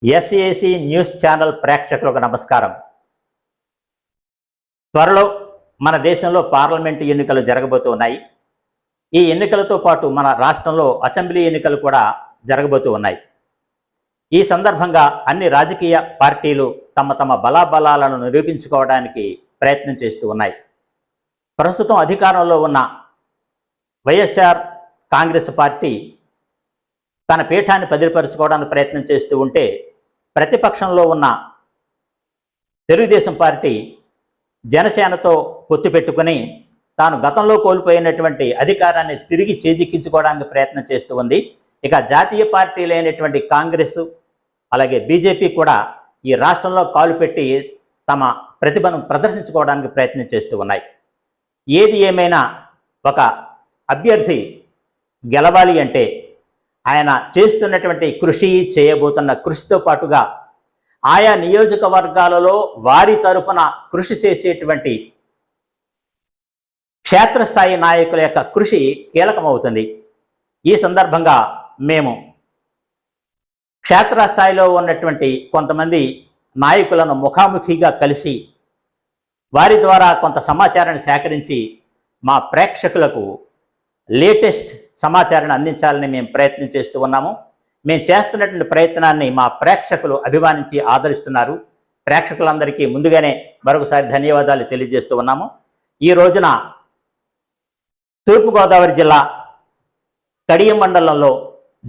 SAC news channel ప్రేక్షకులకు నమస్కారం. త్వరలో మన దేశంలో పార్లమెంటు ఎన్నికలు జరగబోతూ ఉన్నాయి. ఈ ఎన్నికలతో పాటు మన రాష్ట్రంలో అసెంబ్లీ ఎన్నికలు కూడా జరగబోతూ ఉన్నాయి. ఈ సందర్భంగా అన్ని రాజకీయ పార్టీలు తమ తమ బలాబలాలను నిరూపించుకోవడానికి ప్రయత్నం చేస్తూ ఉన్నాయి. ప్రస్తుతం అధికారంలో ఉన్న వైఎస్ఆర్ కాంగ్రెస్ పార్టీ తన పీఠాన్ని భద్రపరుచుకోవడానికి ప్రయత్నం చేస్తూ ఉంటే, ప్రతిపక్షంలో ఉన్న తెలుగుదేశం పార్టీ జనసేనతో పొత్తు పెట్టుకుని తాను గతంలో కోల్పోయినటువంటి అధికారాన్ని తిరిగి చేజిక్కించుకోవడానికి ప్రయత్నం చేస్తూ ఉంది. ఇక జాతీయ పార్టీలైనటువంటి కాంగ్రెస్ అలాగే బీజేపీ కూడా ఈ రాష్ట్రంలో కాలు పెట్టి తమ ప్రతిభను ప్రదర్శించుకోవడానికి ప్రయత్నం చేస్తూ ఉన్నాయి. ఏది ఏమైనా ఒక అభ్యర్థి గెలవాలి అంటే ఆయన చేస్తున్నటువంటి కృషి, చేయబోతున్న కృషితో పాటుగా ఆయా నియోజకవర్గాలలో వారి తరపున కృషి చేసేటువంటి క్షేత్రస్థాయి నాయకుల యొక్క కృషి కీలకమవుతుంది. ఈ సందర్భంగా మేము క్షేత్రస్థాయిలో ఉన్నటువంటి కొంతమంది నాయకులను ముఖాముఖిగా కలిసి వారి ద్వారా కొంత సమాచారాన్ని సేకరించి మా ప్రేక్షకులకు లేటెస్ట్ సమాచారాన్ని అందించాలని మేము ప్రయత్నం చేస్తూ ఉన్నాము. మేము చేస్తున్నటువంటి ప్రయత్నాన్ని మా ప్రేక్షకులు అభిమానించి ఆదరిస్తున్నారు. ప్రేక్షకులందరికీ ముందుగానే మరొకసారి ధన్యవాదాలు తెలియజేస్తూ ఉన్నాము. ఈ రోజున తూర్పుగోదావరి జిల్లా కడియం మండలంలో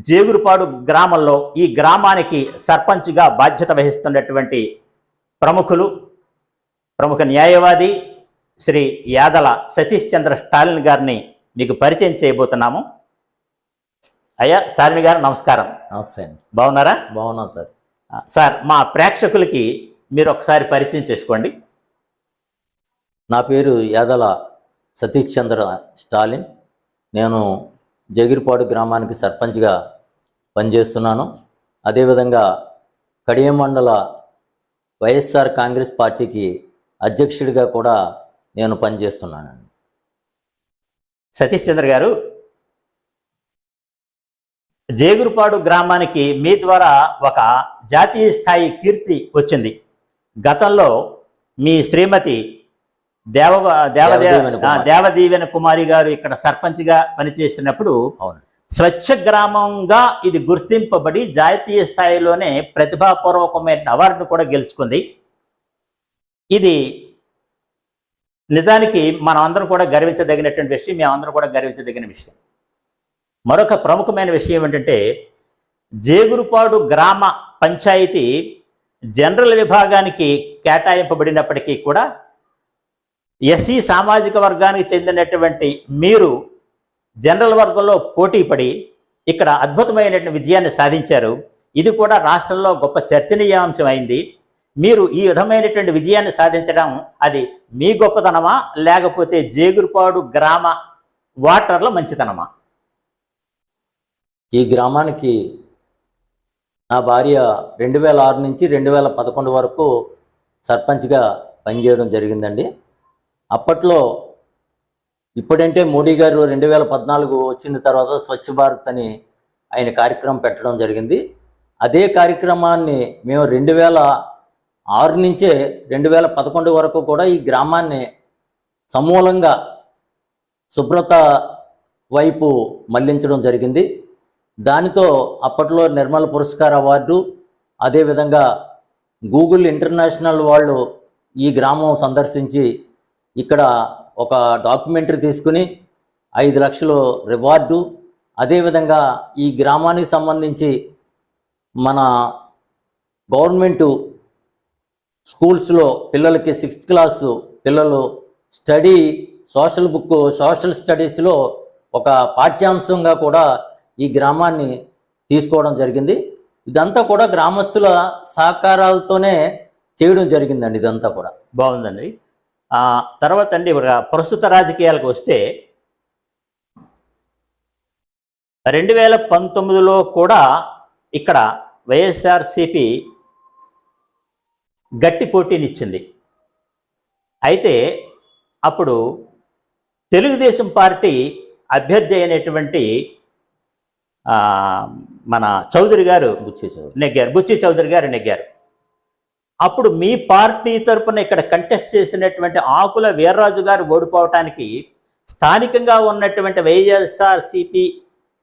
జేగురుపాడు గ్రామంలో ఈ గ్రామానికి సర్పంచ్గా బాధ్యత వహిస్తున్నటువంటి ప్రముఖ న్యాయవాది శ్రీ యాదల సతీష్ చంద్ర స్టాలిన్ గారిని మీకు పరిచయం చేయబోతున్నాము. అయ్యా స్టాలిన్ గారు నమస్కారం. నమస్తే అండి. బాగున్నారా? బాగున్నాం సార్. సార్, మా ప్రేక్షకులకి మీరు ఒకసారి పరిచయం చేసుకోండి. నా పేరు యాదల సతీష్ చంద్ర స్టాలిన్. నేను జగిరిపాడు గ్రామానికి సర్పంచ్గా పనిచేస్తున్నాను. అదేవిధంగా కడియం మండల వైఎస్ఆర్ కాంగ్రెస్ పార్టీకి అధ్యక్షుడిగా కూడా నేను పనిచేస్తున్నానండి. సతీష్ చంద్ర గారు, జేగురుపాడు గ్రామానికి మీ ద్వారా ఒక జాతీయ స్థాయి కీర్తి వచ్చింది. గతంలో మీ శ్రీమతి దేవదీవెన కుమారి గారు ఇక్కడ సర్పంచ్గా పనిచేసినప్పుడు స్వచ్ఛ గ్రామంగా ఇది గుర్తింపబడి జాతీయ స్థాయిలోనే ప్రతిభాపూర్వకమైన అవార్డును కూడా గెలుచుకుంది. ఇది నిజానికి మనం అందరం కూడా గర్వించదగినటువంటి విషయం, మేమందరం కూడా గర్వించదగిన విషయం. మరొక ప్రముఖమైన విషయం ఏంటంటే, జేగురుపాడు గ్రామ పంచాయతీ జనరల్ విభాగానికి కేటాయింపబడినప్పటికీ కూడా ఎస్సీ సామాజిక వర్గానికి చెందినటువంటి మీరు జనరల్ వర్గంలో పోటీపడి ఇక్కడ అద్భుతమైనటువంటి విజయాన్ని సాధించారు. ఇది కూడా రాష్ట్రంలో గొప్ప చర్చనీయాంశం అయింది. మీరు ఈ విధమైనటువంటి విజయాన్ని సాధించడం అది మీ గొప్పతనమా, లేకపోతే జేగురుపాడు గ్రామ ఓటర్ల మంచితనమా? ఈ గ్రామానికి నా భార్య 2006 నుంచి 2011 వరకు సర్పంచ్గా పనిచేయడం జరిగిందండి. అప్పట్లో ఇప్పుడంటే మోడీ గారు 2014 వచ్చిన తర్వాత స్వచ్ఛ భారత్ అని ఆయన కార్యక్రమం పెట్టడం జరిగింది. అదే కార్యక్రమాన్ని మేము 2006 నుంచే 2011 వరకు కూడా ఈ గ్రామాన్ని సమూలంగా శుభ్రత వైపు మళ్లించడం జరిగింది. దానితో అప్పట్లో నిర్మల్ పురస్కార్ అవార్డు, అదేవిధంగా గూగుల్ ఇంటర్నేషనల్ వాళ్ళు ఈ గ్రామం సందర్శించి ఇక్కడ ఒక డాక్యుమెంటరీ తీసుకుని 5 లక్షలు రివార్డు, అదేవిధంగా ఈ గ్రామానికి సంబంధించి మన గవర్నమెంటు స్కూల్స్లో పిల్లలకి 6th క్లాసు పిల్లలు సోషల్ స్టడీస్లో ఒక పాఠ్యాంశంగా కూడా ఈ గ్రామాన్ని తీసుకోవడం జరిగింది. ఇదంతా కూడా గ్రామస్తుల సహకారాలతోనే చేయడం జరిగిందండి. ఇదంతా కూడా బాగుందండి. తర్వాత అండి, ప్రస్తుత రాజకీయాలకు వస్తే 2019లో కూడా ఇక్కడ వైఎస్ఆర్సీపీ గట్టి పోటీనిచ్చింది. అయితే అప్పుడు తెలుగుదేశం పార్టీ అభ్యర్థి అయినటువంటి మన చౌదరి గారు గుర్చేసారు. నెగ్గారు, బుచ్చి చౌదరి గారు నెగ్గారు. అప్పుడు మీ పార్టీ తరపున ఇక్కడ కంటెస్ట్ చేసినటువంటి ఆకుల వీర్రాజు గారు ఓడిపోవటానికి స్థానికంగా ఉన్నటువంటి వైఎస్ఆర్సిపి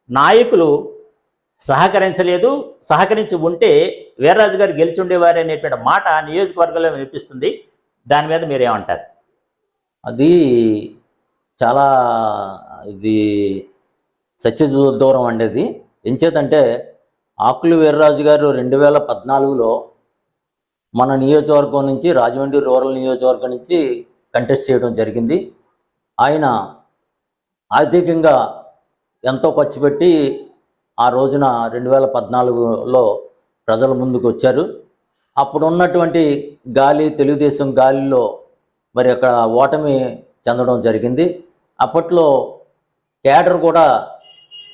నాయకులు సహకరించలేదు. సహకరించి ఉంటే వీర్రాజు గారు గెలిచి ఉండేవారు అనేటువంటి మాట నియోజకవర్గంలో వినిపిస్తుంది. దాని మీద మీరేమంటారు? అది చాలా ఇది సత్య దూరం అండి. అది ఎంచేతంటే ఆకుల వీర్రాజు గారు 2014లో మన నియోజకవర్గం నుంచి, రాజమండ్రి రూరల్ నియోజకవర్గం నుంచి కంటెస్ట్ చేయడం జరిగింది. ఆయన ఆర్థికంగా ఎంతో ఖర్చు పెట్టి ఆ రోజున 2014లో ప్రజల ముందుకు వచ్చారు. అప్పుడు ఉన్నటువంటి తెలుగుదేశం గాలిలో మరి అక్కడ ఓటమి చెందడం జరిగింది. అప్పట్లో క్యాడర్ కూడా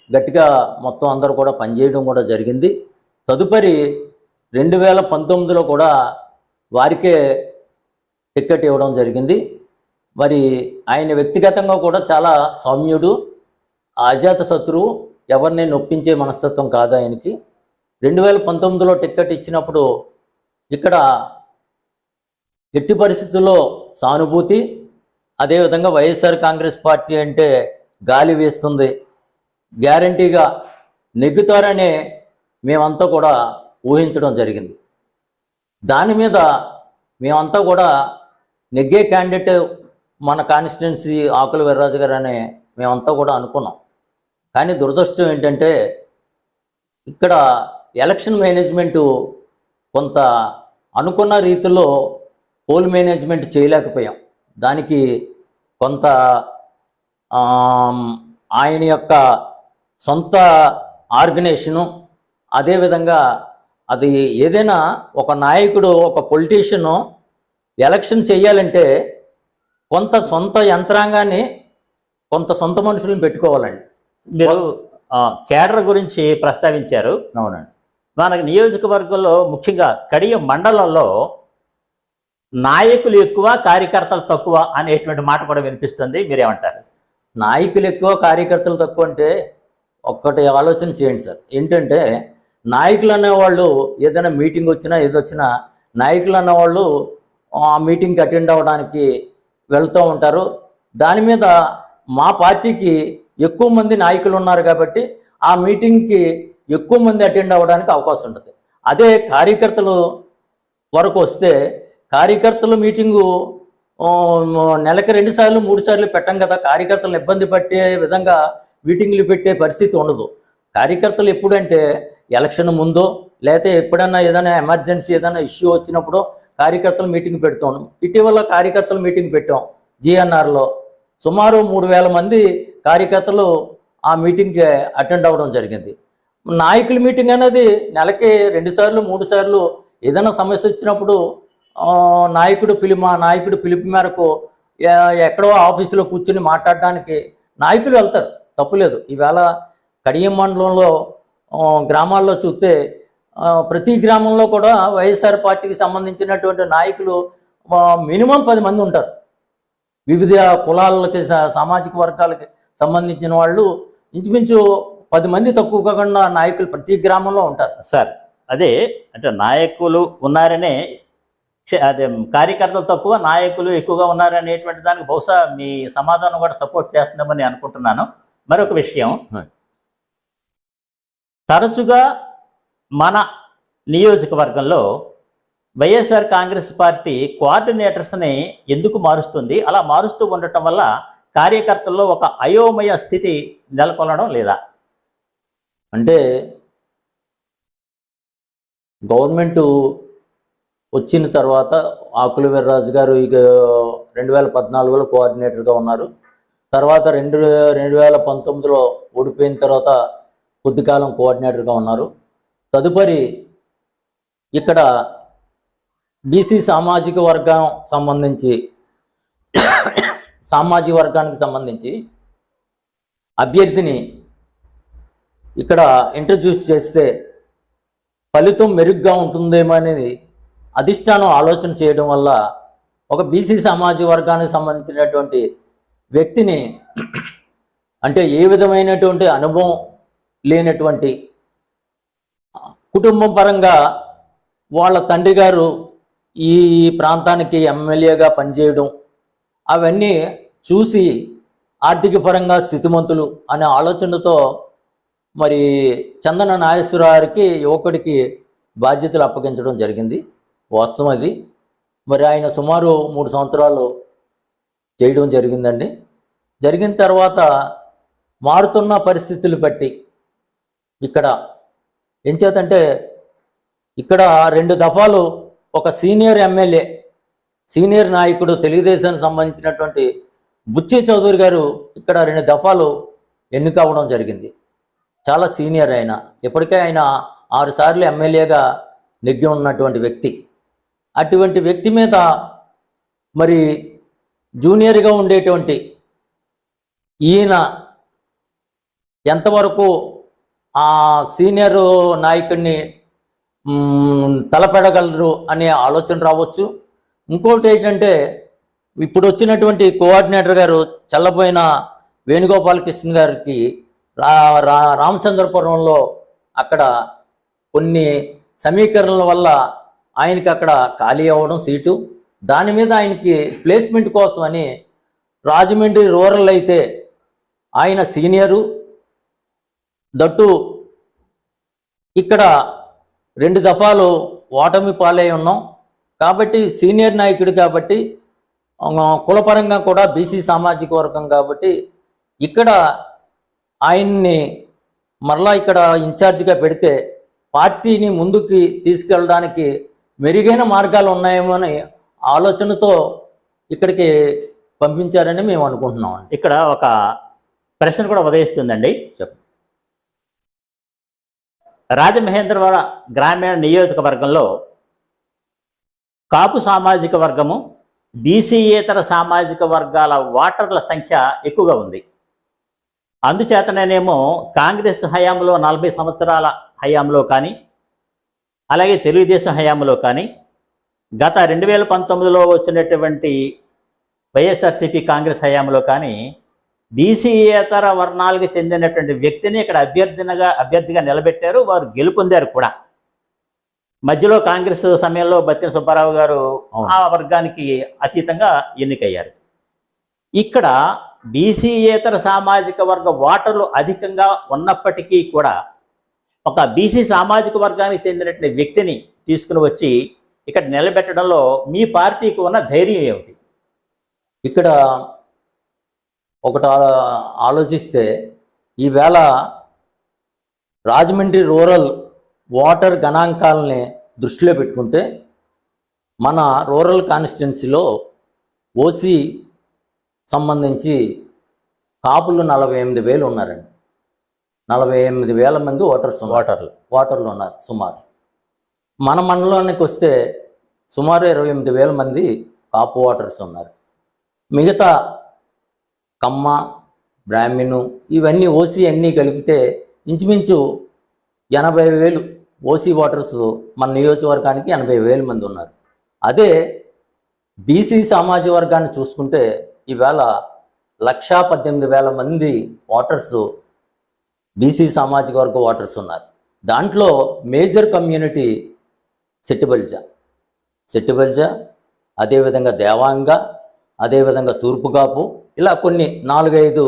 గట్టిగా మొత్తం అందరూ కూడా పనిచేయడం కూడా జరిగింది. తదుపరి 2019లో కూడా వారికే టికెట్ ఇవ్వడం జరిగింది. మరి ఆయన వ్యక్తిగతంగా కూడా చాలా సౌమ్యుడు, అజాత శత్రువు, ఎవరిని నొప్పించే మనస్తత్వం కాదు ఆయనకి. 2019లో టికెట్ ఇచ్చినప్పుడు ఇక్కడ ఎట్టి పరిస్థితుల్లో సానుభూతి, అదేవిధంగా వైఎస్ఆర్ కాంగ్రెస్ పార్టీ అంటే గాలి వేస్తుంది, గ్యారంటీగా నెగ్గుతారనే మేమంతా కూడా ఊహించడం జరిగింది. దాని మీద మేమంతా కూడా నెగ్గే క్యాండిడేట్ మన కాన్స్టిట్యున్సీ ఆకుల వీర్రాజు గారు అనే మేమంతా కూడా అనుకున్నాం. కానీ దురదృష్టం ఏంటంటే ఇక్కడ ఎలక్షన్ మేనేజ్మెంటు కొంత అనుకున్న రీతిలో పోల్ మేనేజ్మెంట్ చేయలేకపోయాం. దానికి కొంత ఆయన యొక్క సొంత ఆర్గనైజేషను, అదేవిధంగా అది ఏదైనా ఒక నాయకుడు, ఒక పొలిటీషియను ఎలక్షన్ చేయాలంటే కొంత సొంత యంత్రాంగాన్ని, కొంత సొంత మనుషులను పెట్టుకోవాలండి. మీరు కేడర్ గురించి ప్రస్తావించారు. అవునండి. మన నియోజకవర్గంలో ముఖ్యంగా కడియం మండలంలో నాయకులు ఎక్కువ, కార్యకర్తలు తక్కువ అనేటువంటి మాట కూడా వినిపిస్తుంది. మీరేమంటారు? నాయకులు ఎక్కువ, కార్యకర్తలు తక్కువ అంటే ఒక్కటి ఆలోచన చేయండి సార్. ఏంటంటే నాయకులు అనేవాళ్ళు ఏదైనా మీటింగ్ వచ్చినా ఏదొచ్చినా నాయకులు అన్నవాళ్ళు ఆ మీటింగ్కి అటెండ్ అవ్వడానికి వెళ్తూ ఉంటారు. దాని మీద మా పార్టీకి ఎక్కువ మంది నాయకులు ఉన్నారు కాబట్టి ఆ మీటింగ్కి ఎక్కువ మంది అటెండ్ అవ్వడానికి అవకాశం ఉంటుంది. అదే కార్యకర్తలు వరకు వస్తే కార్యకర్తలు మీటింగు నెలకి 2 సార్లు 3 సార్లు పెట్టం కదా. కార్యకర్తలను ఇబ్బంది పట్టే విధంగా మీటింగ్లు పెట్టే పరిస్థితి ఉండదు. కార్యకర్తలు ఎప్పుడంటే ఎలక్షన్ ముందో లేకపోతే ఎప్పుడన్నా ఏదైనా ఎమర్జెన్సీ ఏదైనా ఇష్యూ వచ్చినప్పుడు కార్యకర్తలు మీటింగ్ పెడుతాం. ఇటీవల కార్యకర్తలు మీటింగ్ పెట్టాం జిఎన్ఆర్లో. సుమారు 3000 మంది కార్యకర్తలు ఆ మీటింగ్కి అటెండ్ అవ్వడం జరిగింది. నాయకుల మీటింగ్ అనేది నెలకి 2 సార్లు 3 సార్లు ఏదైనా సమస్య వచ్చినప్పుడు నాయకుడు పిలుపు మేరకు ఎక్కడో ఆఫీసులో కూర్చుని మాట్లాడడానికి నాయకులు వెళ్తారు, తప్పులేదు. ఈవేళ కడియం మండలంలో గ్రామాల్లో చూస్తే ప్రతి గ్రామంలో కూడా వైఎస్ఆర్ పార్టీకి సంబంధించినటువంటి నాయకులు మినిమం 10 మంది ఉంటారు. వివిధ కులాలకి, సామాజిక వర్గాలకి సంబంధించిన వాళ్ళు ఇంచుమించు 10 మంది తక్కువ కాకుండా నాయకులు ప్రతి గ్రామంలో ఉంటారు. సార్, అదే అంటే నాయకులు ఉన్నారనే, అదే కార్యకర్తలు తక్కువ నాయకులు ఎక్కువగా ఉన్నారనేటువంటి దానికి బహుశా మీ సమాధానం కూడా సపోర్ట్ చేస్తుందామని అనుకుంటున్నాను. మరొక విషయం, తరచుగా మన నియోజకవర్గంలో వైఎస్ఆర్ కాంగ్రెస్ పార్టీ కోఆర్డినేటర్స్ని ఎందుకు మారుస్తుంది? అలా మారుస్తూ ఉండటం వల్ల కార్యకర్తల్లో ఒక అయోమయ స్థితి నెలకొనడం లేదా? అంటే గవర్నమెంటు వచ్చిన తర్వాత ఆకుల వీర్రాజు గారు ఇక 2014లో కోఆర్డినేటర్గా ఉన్నారు. తర్వాత 2019లో ఓడిపోయిన తర్వాత కొద్ది కాలం కోఆర్డినేటర్గా ఉన్నారు. తదుపరి ఇక్కడ బీసీ సామాజిక వర్గానికి సంబంధించి అభ్యర్థిని ఇక్కడ ఇంట్రడ్యూస్ చేస్తే ఫలితం మెరుగ్గా ఉంటుందేమో అనేది అధిష్టానం ఆలోచన చేయడం వల్ల ఒక బీసీ సామాజిక వర్గానికి సంబంధించినటువంటి వ్యక్తిని, అంటే ఏ విధమైనటువంటి అనుభవం లేనటువంటి కుటుంబం పరంగా వాళ్ళ తండ్రి గారు ఈ ప్రాంతానికి ఎమ్మెల్యేగా పనిచేయడం అవన్నీ చూసి ఆర్థిక పరంగా స్థితిమంతులు అనే ఆలోచనతో మరి చందన నాగేశ్వరరావు గారికి యువకుడికి బాధ్యతలు అప్పగించడం జరిగింది. వాస్తవం అది. మరి ఆయన సుమారు 3 సంవత్సరాలు చేయడం జరిగిందండి. జరిగిన తర్వాత మారుతున్న పరిస్థితులు బట్టి ఇక్కడ ఏం చేతంటే ఇక్కడ 2 దఫాలు ఒక సీనియర్ ఎమ్మెల్యే, సీనియర్ నాయకుడు, తెలుగుదేశానికి సంబంధించినటువంటి బుచ్చి చౌదరి గారు ఇక్కడ 2 దఫాలు ఎన్నిక అవ్వడం జరిగింది. చాలా సీనియర్ ఆయన. ఇప్పటికే ఆయన 6 సార్లు ఎమ్మెల్యేగా నెగ్గి ఉన్నటువంటి వ్యక్తి. అటువంటి వ్యక్తి మీద మరి జూనియర్గా ఉండేటువంటి ఈయన ఎంతవరకు ఆ సీనియర్ నాయకుడిని తలపెడగలరు అనే ఆలోచన రావచ్చు. ఇంకోటి ఏంటంటే ఇప్పుడు వచ్చినటువంటి కోఆర్డినేటర్ గారు చల్లబోయిన వేణుగోపాలకృష్ణ గారికి రామచంద్రపురంలో అక్కడ కొన్ని సమీకరణల వల్ల ఆయనకి అక్కడ ఖాళీ అవ్వడం సీటు, దాని మీద ఆయనకి ప్లేస్మెంట్ కోసం అని రాజమండ్రి రూరల్ అయితే ఆయన సీనియరు, దట్టు ఇక్కడ 2 దఫాలు ఓటమి పాలై ఉన్నాం కాబట్టి సీనియర్ నాయకుడు కాబట్టి కులపరంగా కూడా బీసీ సామాజిక వర్గం కాబట్టి ఇక్కడ ఆయన్ని మరలా ఇక్కడ ఇన్ఛార్జిగా పెడితే పార్టీని ముందుకి తీసుకెళ్ళడానికి మెరుగైన మార్గాలు ఉన్నాయేమో అని ఆలోచనతో ఇక్కడికి పంపించారని మేము అనుకుంటున్నాం. ఇక్కడ ఒక ప్రశ్న కూడా ఉదయిస్తుందండి. చెప్పండి. రాజమహేంద్రవరం గ్రామీణ నియోజకవర్గంలో కాపు సామాజిక వర్గము, బీసీయేతర సామాజిక వర్గాల ఓటర్ల సంఖ్య ఎక్కువగా ఉంది. అందుచేతనేమో కాంగ్రెస్ హయాంలో 40 సంవత్సరాల హయాంలో కానీ, అలాగే తెలుగుదేశం హయాంలో కానీ, గత 2019లో వచ్చినటువంటి వైఎస్ఆర్సీపీ కాంగ్రెస్ హయాంలో కానీ బీసీయేతర వర్ణాలకు చెందినటువంటి వ్యక్తిని ఇక్కడ అభ్యర్థిగా నిలబెట్టారు. వారు గెలుపొందారు కూడా. మధ్యలో కాంగ్రెస్ సమయంలో బత్తిన సుబ్బారావు గారు ఆ వర్గానికి అతీతంగా ఎన్నికయ్యారు. ఇక్కడ బీసీయేతర సామాజిక వర్గ ఓటర్లు అధికంగా ఉన్నప్పటికీ కూడా ఒక బీసీ సామాజిక వర్గానికి చెందినటువంటి వ్యక్తిని తీసుకుని వచ్చి ఇక్కడ నిలబెట్టడంలో మీ పార్టీకి ఉన్న ధైర్యం ఏమిటి? ఇక్కడ ఒకటి ఆలోచిస్తే ఈవేళ రాజమండ్రి రూరల్ ఓటర్ గణాంకాలని దృష్టిలో పెట్టుకుంటే మన రూరల్ కాన్స్టిట్యున్సీలో ఓసీ సంబంధించి కాపులు 48,000 ఉన్నారండి. 48,000 మంది ఓటర్లు ఉన్నారు సుమారు. మన మండలానికి వస్తే సుమారు 28,000 మంది కాపు ఓటర్స్ ఉన్నారు. మిగతా కమ్మ, బ్రాహ్మణు ఇవన్నీ ఓసీ అన్నీ కలిపితే ఇంచుమించు 80,000 ఓసీ ఓటర్స్ మన నియోజకవర్గానికి 80,000 మంది ఉన్నారు. అదే బీసీ సామాజిక వర్గాన్ని చూసుకుంటే ఈవేళ 118,000 మంది ఓటర్స్ బీసీ సామాజిక వర్గ ఓటర్స్ ఉన్నారు. దాంట్లో మేజర్ కమ్యూనిటీ సెట్టిబల్జ, అదేవిధంగా దేవాంగ, అదేవిధంగా తూర్పుకాపు, ఇలా కొన్ని 4-5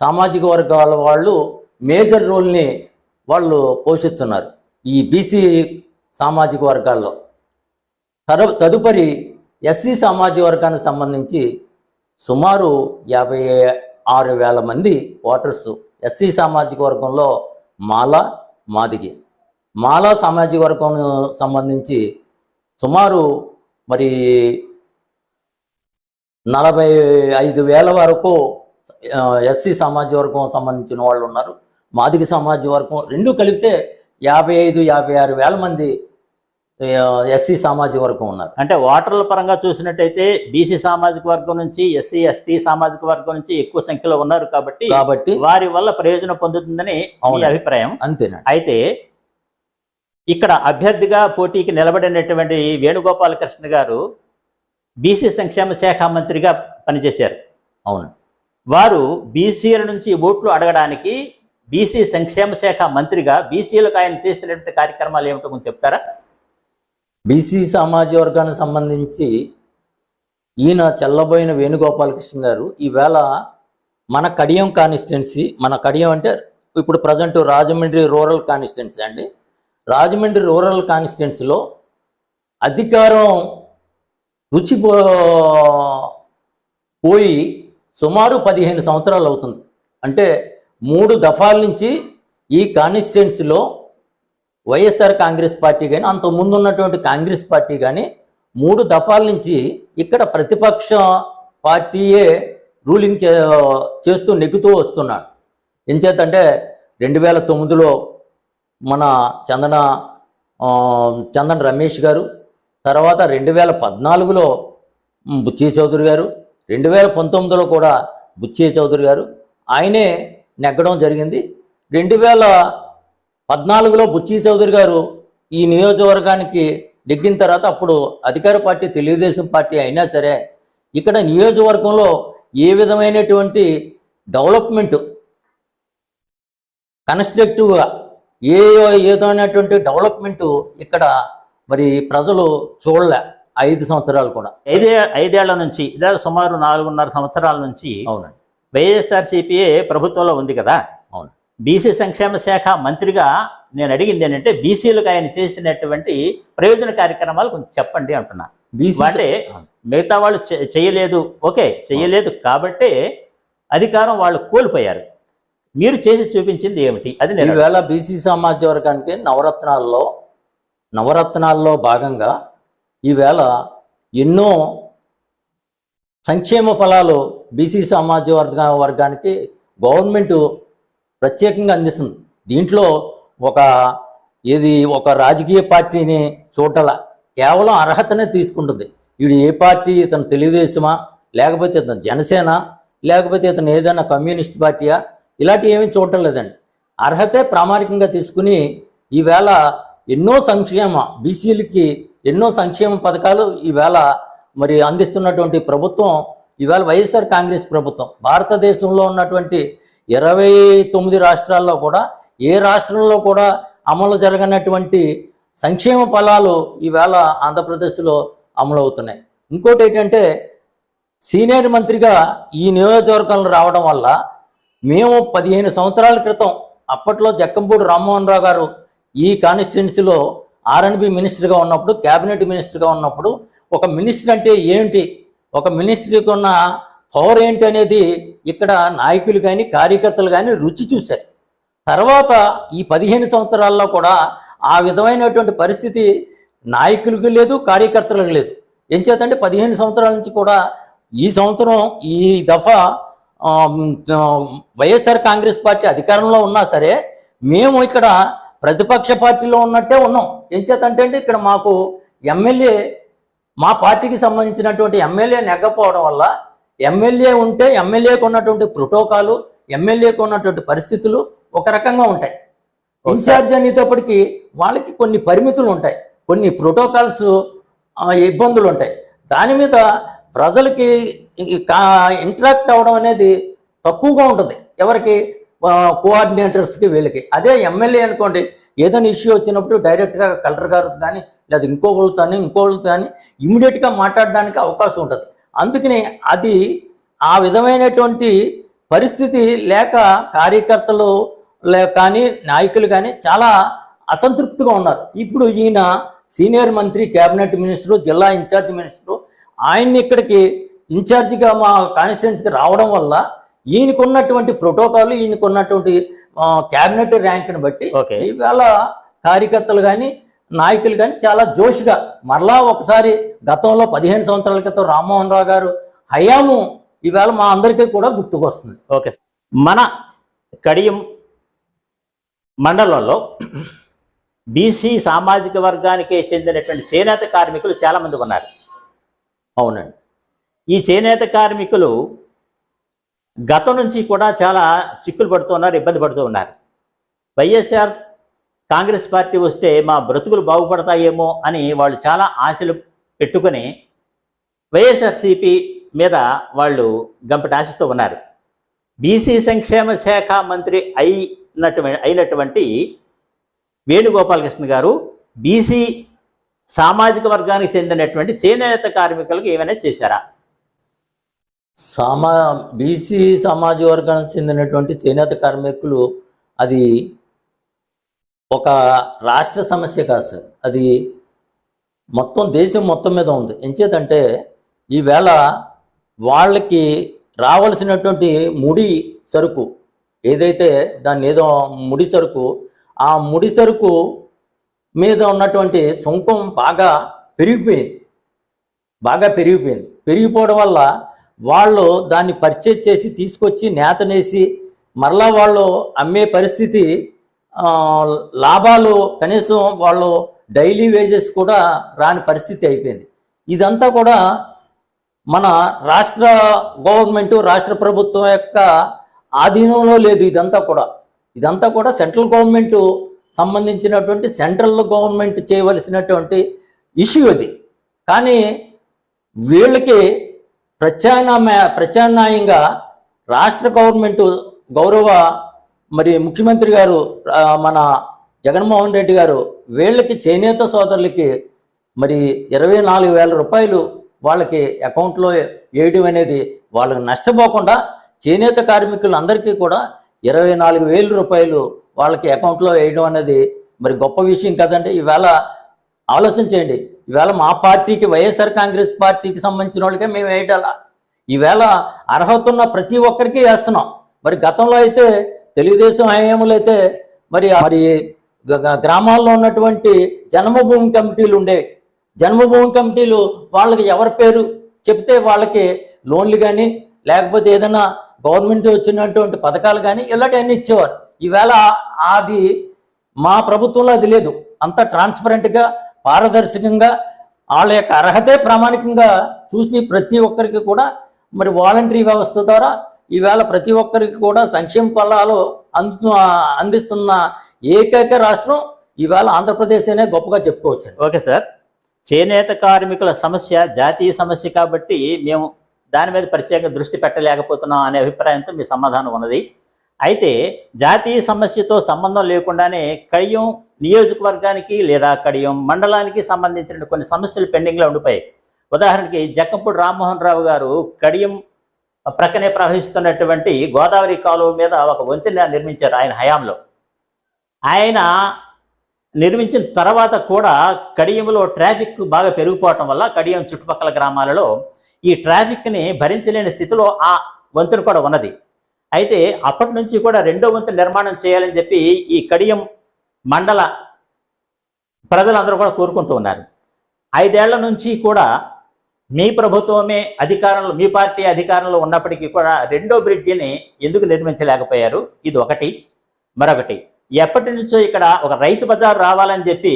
సామాజిక వర్గాల వాళ్ళు మేజర్ రోల్ని వాళ్ళు పోషిస్తున్నారు ఈ బీసీ సామాజిక వర్గాల్లో. తదుపరి ఎస్సీ సామాజిక వర్గానికి సంబంధించి సుమారు 56,000 మంది ఓటర్స్ ఎస్సీ సామాజిక వర్గంలో మాలా సామాజిక వర్గం సంబంధించి సుమారు మరి 45,000 వరకు ఎస్సీ సామాజిక వర్గం సంబంధించిన వాళ్ళు ఉన్నారు. మాదిగ సామాజిక వర్గం రెండు కలిపితే 55,000-56,000 మంది ఎస్సీ సామాజిక వర్గం ఉన్నారు. అంటే ఓటర్ల పరంగా చూసినట్టయితే బీసీ సామాజిక వర్గం నుంచి ఎస్సీ ఎస్టీ సామాజిక వర్గం నుంచి ఎక్కువ సంఖ్యలో ఉన్నారు కాబట్టి వారి వల్ల ప్రయోజనం పొందుతుందని మీ అభిప్రాయం. అంతేనా? అయితే ఇక్కడ అభ్యర్థిగా పోటీకి నిలబడినటువంటి వేణుగోపాలకృష్ణ గారు బీసీ సంక్షేమ శాఖ మంత్రిగా పనిచేశారు. అవును. వారు బీసీల నుంచి ఓట్లు అడగడానికి బీసీ సంక్షేమ శాఖ మంత్రిగా బీసీలకు ఆయన చేస్తున్నటువంటి కార్యక్రమాలు ఏమిటో కొంచెం చెప్తారా? బీసీ సామాజిక వర్గానికి సంబంధించి ఈయన చెల్లబోయిన వేణుగోపాలకృష్ణ గారు ఈవేళ మన కడియం కాన్స్టిట్యున్సీ, మన కడియం అంటే ఇప్పుడు ప్రజెంట్ రాజమండ్రి రూరల్ కాన్స్టిట్యున్సీ అండి. రాజమండ్రి రూరల్ కాన్స్టిట్యున్సీలో అధికారం రుచి పోయి సుమారు 15 సంవత్సరాలు అవుతుంది. అంటే 3 దఫాల నుంచి ఈ కాన్స్టిట్యున్సీలో వైఎస్ఆర్ కాంగ్రెస్ పార్టీ కానీ అంతకుముందు ఉన్నటువంటి కాంగ్రెస్ పార్టీ కానీ 3 దఫాల నుంచి ఇక్కడ ప్రతిపక్ష పార్టీయే రూలింగ్ చేస్తూ నెగ్గుతూ వస్తున్నాడు. ఎంచేతంటే 2009లో మన చందన రమేష్ గారు, తర్వాత 2014లో బుచ్చి చౌదరి గారు, 2019లో కూడా బుచ్చి చౌదరి గారు ఆయనే నెగ్గడం జరిగింది. 2014లో బుచ్చి చౌదరి గారు ఈ నియోజకవర్గానికి నెగ్గిన తర్వాత అప్పుడు అధికార పార్టీ తెలుగుదేశం పార్టీ అయినా సరే ఇక్కడ నియోజకవర్గంలో ఏ విధమైనటువంటి డెవలప్మెంట్ కన్స్ట్రక్టివ్గా ఏదైనటువంటి డెవలప్మెంట్ ఇక్కడ మరి ప్రజలు చూడలే 5 సంవత్సరాలు కూడా. 5 ఏళ్ల నుంచి లేదా సుమారు 4.5 సంవత్సరాల నుంచి అవునండి వైఎస్ఆర్సీపీఏ ప్రభుత్వంలో ఉంది కదా. అవును. బీసీ సంక్షేమ శాఖ మంత్రిగా నేను అడిగింది ఏంటంటే బీసీలకు ఆయన చేసినటువంటి ప్రయోజన కార్యక్రమాలు కొంచెం చెప్పండి అంటున్నా. అంటే మిగతా వాళ్ళు చేయలేదు, ఓకే చేయలేదు కాబట్టే అధికారం వాళ్ళు కోల్పోయారు. మీరు చేసి చూపించింది ఏమిటి? అది నేను ఈవేళ బీసీ సామాజిక వర్గానికి నవరత్నాల్లో భాగంగా ఈవేళ ఎన్నో సంక్షేమ ఫలాలు బీసీ సామాజిక వర్గానికి గవర్నమెంట్ ప్రత్యేకంగా అందిస్తుంది. దీంట్లో ఒక రాజకీయ పార్టీని చూడాల, కేవలం అర్హతనే తీసుకుంటుంది. వీడు ఏ పార్టీ, ఇతను తెలుగుదేశమా, లేకపోతే ఇతను జనసేన, లేకపోతే ఇతను ఏదైనా కమ్యూనిస్ట్ పార్టీయా, ఇలాంటివి ఏమీ చూడటం లేదండి. అర్హతే ప్రామాణికంగా తీసుకుని ఈవేళ ఎన్నో బీసీలకి ఎన్నో సంక్షేమ పథకాలు ఈవేళ మరి అందిస్తున్నటువంటి ప్రభుత్వం ఈవేళ వైఎస్ఆర్ కాంగ్రెస్ ప్రభుత్వం. భారతదేశంలో ఉన్నటువంటి 29 రాష్ట్రాల్లో కూడా ఏ రాష్ట్రంలో కూడా అమలు జరగనటువంటి సంక్షేమ ఫలాలు ఈవేళ ఆంధ్రప్రదేశ్లో అమలు అవుతున్నాయి. ఇంకోటి ఏంటంటే సీనియర్ మంత్రిగా ఈ నియోజకవర్గంలో రావడం వల్ల మేము 15 సంవత్సరాల క్రితం అప్పట్లో జక్కంపూడి రామ్మోహన్ రావు గారు ఈ కాన్స్టిట్యున్సీలో R&B మినిస్టర్గా ఉన్నప్పుడు, క్యాబినెట్ మినిస్టర్గా ఉన్నప్పుడు ఒక మినిస్టర్ అంటే ఏంటి, ఒక మినిస్టర్కి ఉన్న పవర్ ఏంటి అనేది ఇక్కడ నాయకులు కానీ కార్యకర్తలు కానీ రుచి చూశారు. తర్వాత ఈ 15 సంవత్సరాల్లో కూడా ఆ విధమైనటువంటి పరిస్థితి నాయకులకు లేదు, కార్యకర్తలకు లేదు. ఎంచేతంటే 15 సంవత్సరాల నుంచి కూడా ఈ సంవత్సరం ఈ దఫా వైఎస్ఆర్ కాంగ్రెస్ పార్టీ అధికారంలో ఉన్నా సరే మేము ఇక్కడ ప్రతిపక్ష పార్టీలో ఉన్నట్టే ఉన్నాం. ఎంచేతంటే ఇక్కడ మాకు ఎమ్మెల్యే, మా పార్టీకి సంబంధించినటువంటి ఎమ్మెల్యే నెగ్గపోవడం వల్ల, ఎమ్మెల్యే ఉంటే ఎమ్మెల్యేకు ఉన్నటువంటి ప్రోటోకాలు, ఎమ్మెల్యేకు ఉన్నటువంటి పరిస్థితులు ఒక రకంగా ఉంటాయి. ఇన్ఛార్జ్ అనేటప్పటికీ వాళ్ళకి కొన్ని పరిమితులు ఉంటాయి, కొన్ని ప్రోటోకాల్స్ ఇబ్బందులు ఉంటాయి. దాని మీద ప్రజలకి ఇంటరాక్ట్ అవ్వడం అనేది తక్కువగా ఉంటుంది ఎవరికి, కోఆర్డినేటర్స్కి, వీళ్ళకి. అదే ఎమ్మెల్యే అనుకోండి, ఏదైనా ఇష్యూ వచ్చినప్పుడు డైరెక్ట్గా కలెక్టర్ గారు కానీ లేదా ఇంకోళ్ళతో కానీ ఇమ్మీడియట్గా మాట్లాడడానికి అవకాశం ఉంటుంది. అందుకని అది ఆ విధమైనటువంటి పరిస్థితి లేక కార్యకర్తలు కానీ నాయకులు కానీ చాలా అసంతృప్తిగా ఉన్నారు. ఇప్పుడు ఈయన సీనియర్ మంత్రి, క్యాబినెట్ మినిస్టరు, జిల్లా ఇన్ఛార్జ్ మినిస్టరు, ఆయన్ని ఇక్కడికి ఇన్ఛార్జిగా మా కాన్స్టిట్యున్సీకి రావడం వల్ల ఈయనకున్నటువంటి ప్రోటోకాల్, ఈయనకున్నటువంటి క్యాబినెట్ ర్యాంక్ని బట్టి ఈవేళ కార్యకర్తలు కానీ నాయకులు కానీ చాలా జోష్గా మరలా ఒకసారి గతంలో 15 సంవత్సరాల క్రితం రామ్మోహన్ రావు గారు హయాము ఈవేళ మా అందరికీ కూడా గుర్తుకొస్తుంది. ఓకే, మన కడియం మండలంలో బీసీ సామాజిక వర్గానికి చెందినటువంటి చేనేత కార్మికులు చాలామంది ఉన్నారు. అవునండి. ఈ చేనేత కార్మికులు గతం నుంచి కూడా చాలా చిక్కులు పడుతున్నారు, ఇబ్బంది పడుతూ ఉన్నారు. వైఎస్ఆర్ కాంగ్రెస్ పార్టీ వస్తే మా బ్రతుకులు బాగుపడతాయేమో అని వాళ్ళు చాలా ఆశలు పెట్టుకొని వైఎస్ఆర్సీపీ మీద వాళ్ళు గంపటి ఆశతో ఉన్నారు. బీసీ సంక్షేమ శాఖ మంత్రి అయినటువంటి వేణుగోపాలకృష్ణ గారు బీసీ సామాజిక వర్గానికి చెందినటువంటి చేనేత కార్మికులకు ఏమైనా చేశారా? బీసీ సమాజ వర్గానికి చెందినటువంటి చేనేత కార్మికులు అది ఒక రాష్ట్ర సమస్య కాదు సార్, అది మొత్తం దేశం మొత్తం మీద ఉంది. ఎంచేతంటే ఈవేళ వాళ్ళకి రావాల్సినటువంటి ముడి సరుకు ఏదైతే దాన్ని ఏదో ముడి సరుకు, ఆ ముడి సరుకు మీద ఉన్నటువంటి సుంకం బాగా పెరిగిపోయింది. పెరిగిపోవడం వల్ల వాళ్ళు దాన్ని పర్చేజ్ చేసి తీసుకొచ్చి నేతనేసి మరలా వాళ్ళు అమ్మే పరిస్థితి, లాభాలు కనీసం వాళ్ళు డైలీ వేజెస్ కూడా రాని పరిస్థితి అయిపోయింది. ఇదంతా కూడా మన రాష్ట్ర గవర్నమెంటు, రాష్ట్ర ప్రభుత్వం యొక్క ఆధీనంలో లేదు. ఇదంతా కూడా సెంట్రల్ గవర్నమెంటు సంబంధించినటువంటి సెంట్రల్ గవర్నమెంట్ చేయవలసినటువంటి ఇష్యూ అది. కానీ వీళ్ళకి ప్రత్యామ్నాయంగా రాష్ట్ర గవర్నమెంటు గౌరవ ముఖ్యమంత్రి గారు మన జగన్మోహన్ రెడ్డి గారు వీళ్ళకి చేనేత సోదరులకి 24,000 రూపాయలు వాళ్ళకి అకౌంట్లో వేయడం అనేది, వాళ్ళకి నష్టపోకుండా చేనేత కార్మికులందరికీ కూడా 24,000 రూపాయలు వాళ్ళకి అకౌంట్లో వేయడం అనేది గొప్ప విషయం కదండి. ఈవేళ ఆలోచన చేయండి, ఈవేళ మా పార్టీకి, వైఎస్ఆర్ కాంగ్రెస్ పార్టీకి సంబంధించిన వాళ్ళకే మేము వేయటాలా? ఈవేళ అర్హత ఉన్న ప్రతి ఒక్కరికి వేస్తున్నాం. గతంలో అయితే తెలుగుదేశం హయాంలో అయితే గ్రామాల్లో ఉన్నటువంటి జన్మభూమి కమిటీలు ఉండేవి. జన్మభూమి కమిటీలు వాళ్ళకి ఎవరి పేరు చెప్తే వాళ్ళకి లోన్లు కానీ లేకపోతే ఏదైనా గవర్నమెంట్ వచ్చినటువంటి పథకాలు కానీ ఇలాంటివన్నీ ఇచ్చేవారు. ఈవేళ అది మా ప్రభుత్వంలో అది లేదు. అంత ట్రాన్స్పరెంట్గా, పారదర్శకంగా వాళ్ళ యొక్క అర్హతే ప్రామాణికంగా చూసి ప్రతి ఒక్కరికి కూడా వాలంటరీ వ్యవస్థ ద్వారా ఈవేళ ప్రతి ఒక్కరికి కూడా సంక్షేమ ఫలాలు అందిస్తున్న ఏకైక రాష్ట్రం ఈవేళ ఆంధ్రప్రదేశ్ అనే గొప్పగా చెప్పుకోవచ్చు. ఓకే సార్, చేనేత కార్మికుల సమస్య జాతీయ సమస్య కాబట్టి మేము దాని మీద ప్రత్యేకంగా దృష్టి పెట్టలేకపోతున్నాం అనే అభిప్రాయంతో మీ సమాధానం ఉన్నది. అయితే జాతీయ సమస్యతో సంబంధం లేకుండానే కడియం నియోజకవర్గానికి లేదా కడియం మండలానికి సంబంధించిన కొన్ని సమస్యలు పెండింగ్లో ఉండిపోయాయి. ఉదాహరణకి జక్కంపూడి రామ్మోహన్ రావు గారు కడియం ప్రక్కనే ప్రవహిస్తున్నటువంటి గోదావరి కాలువ మీద ఒక వంతెన నిర్మించారు ఆయన హయాంలో. ఆయన నిర్మించిన తర్వాత కూడా కడియంలో ట్రాఫిక్ బాగా పెరిగిపోవటం వల్ల కడియం చుట్టుపక్కల గ్రామాలలో ఈ ట్రాఫిక్ని భరించలేని స్థితిలో ఆ వంతెన కూడా ఉన్నది. అయితే అప్పటి నుంచి కూడా రెండో వంతెన నిర్మాణం చేయాలని చెప్పి ఈ కడియం మండల ప్రజలందరూ కూడా కోరుకుంటూ ఉన్నారు. 5 ఏళ్ల నుంచి కూడా మీ ప్రభుత్వమే అధికారంలో, మీ పార్టీ అధికారంలో ఉన్నప్పటికీ కూడా రెండో బ్రిడ్జిని ఎందుకు నిర్మించలేకపోయారు? ఇది ఒకటి. మరొకటి, ఎప్పటి నుంచో ఇక్కడ ఒక రైతు బజార్ రావాలని చెప్పి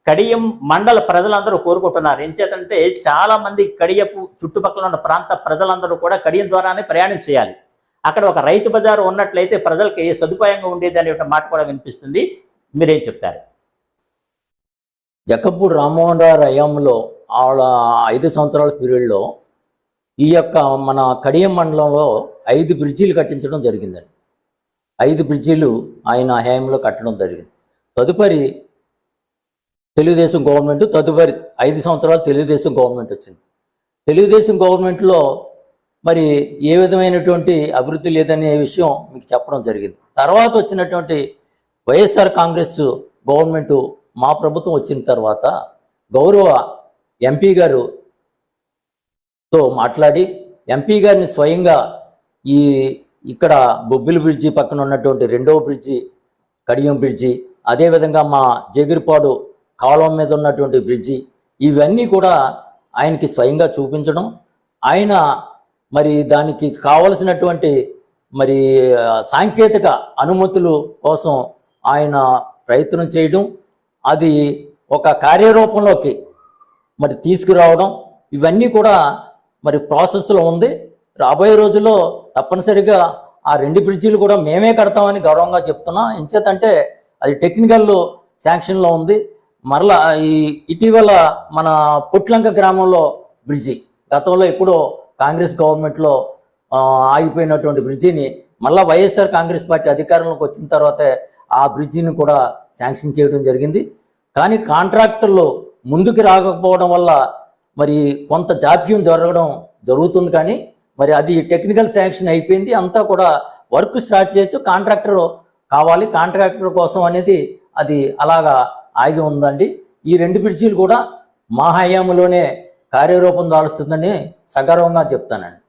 కడియం మండల ప్రజలందరూ కోరుకుంటున్నారు. ఎంచేతంటే చాలామంది కడియపు చుట్టుపక్కల ఉన్న ప్రాంత ప్రజలందరూ కూడా కడియం ద్వారానే ప్రయాణం చేయాలి. అక్కడ ఒక రైతు బజారు ఉన్నట్లయితే ప్రజలకి సదుపాయంగా ఉండేది అనే మాట కూడా వినిపిస్తుంది. మీరేం చెప్తారు? జక్కంపూడి రామ్మోహన్ రావు హయాంలో 5 సంవత్సరాల పీరియడ్లో ఈ యొక్క మన కడియం మండలంలో 5 బ్రిడ్జీలు కట్టించడం జరిగిందండి. 5 బ్రిడ్జీలు ఆయన హయాంలో కట్టడం జరిగింది. తదుపరి తెలుగుదేశం గవర్నమెంట్, తదుపరి 5 సంవత్సరాలు తెలుగుదేశం గవర్నమెంట్ వచ్చింది. తెలుగుదేశం గవర్నమెంట్లో ఏ విధమైనటువంటి అభివృద్ధి లేదనే విషయం మీకు చెప్పడం జరిగింది. తర్వాత వచ్చినటువంటి వైఎస్ఆర్ కాంగ్రెస్ గవర్నమెంటు, మా ప్రభుత్వం వచ్చిన తర్వాత గౌరవ ఎంపీ గారుతో మాట్లాడి ఎంపీ గారిని స్వయంగా ఇక్కడ బొబ్బిలి బ్రిడ్జి పక్కన ఉన్నటువంటి రెండవ బ్రిడ్జి కడియం బ్రిడ్జి, అదేవిధంగా మా జగిరిపాడు కాలువ మీద ఉన్నటువంటి బ్రిడ్జి, ఇవన్నీ కూడా ఆయనకి స్వయంగా చూపించడం, ఆయన దానికి కావలసినటువంటి సాంకేతిక అనుమతులు కోసం ఆయన ప్రయత్నం చేయడం, అది ఒక కార్యరూపంలోకి తీసుకురావడం, ఇవన్నీ కూడా ప్రాసెస్లో ఉంది. రాబోయే రోజుల్లో తప్పనిసరిగా ఆ 2 బ్రిడ్జీలు కూడా మేమే కడతామని గౌరవంగా చెప్తున్నాం. ఎంచేతంటే అది టెక్నికల్ శాంక్షన్లో ఉంది. మరలా ఇటీవల మన పుట్లంక గ్రామంలో బ్రిడ్జి, గతంలో ఎప్పుడో కాంగ్రెస్ గవర్నమెంట్లో ఆగిపోయినటువంటి బ్రిడ్జిని మళ్ళా వైఎస్ఆర్ కాంగ్రెస్ పార్టీ అధికారంలోకి వచ్చిన తర్వాతే ఆ బ్రిడ్జిని కూడా శాంక్షన్ చేయడం జరిగింది. కానీ కాంట్రాక్టర్లు ముందుకు రాకపోవడం వల్ల మరి కొంత జాప్యం జరుగుతుంది. కానీ మరి అది టెక్నికల్ శాంక్షన్ అయిపోయింది, అంతా కూడా వర్క్ స్టార్ట్ చేయొచ్చు. కాంట్రాక్టర్ కావాలి, కాంట్రాక్టర్ కోసం అనేది అది అలాగా ఆగి ఉందండి. ఈ 2 బ్రిడ్జీలు కూడా మా హయాంలోనే కార్యరూపం దాలుస్తుందని సగర్వంగా చెప్తానండి.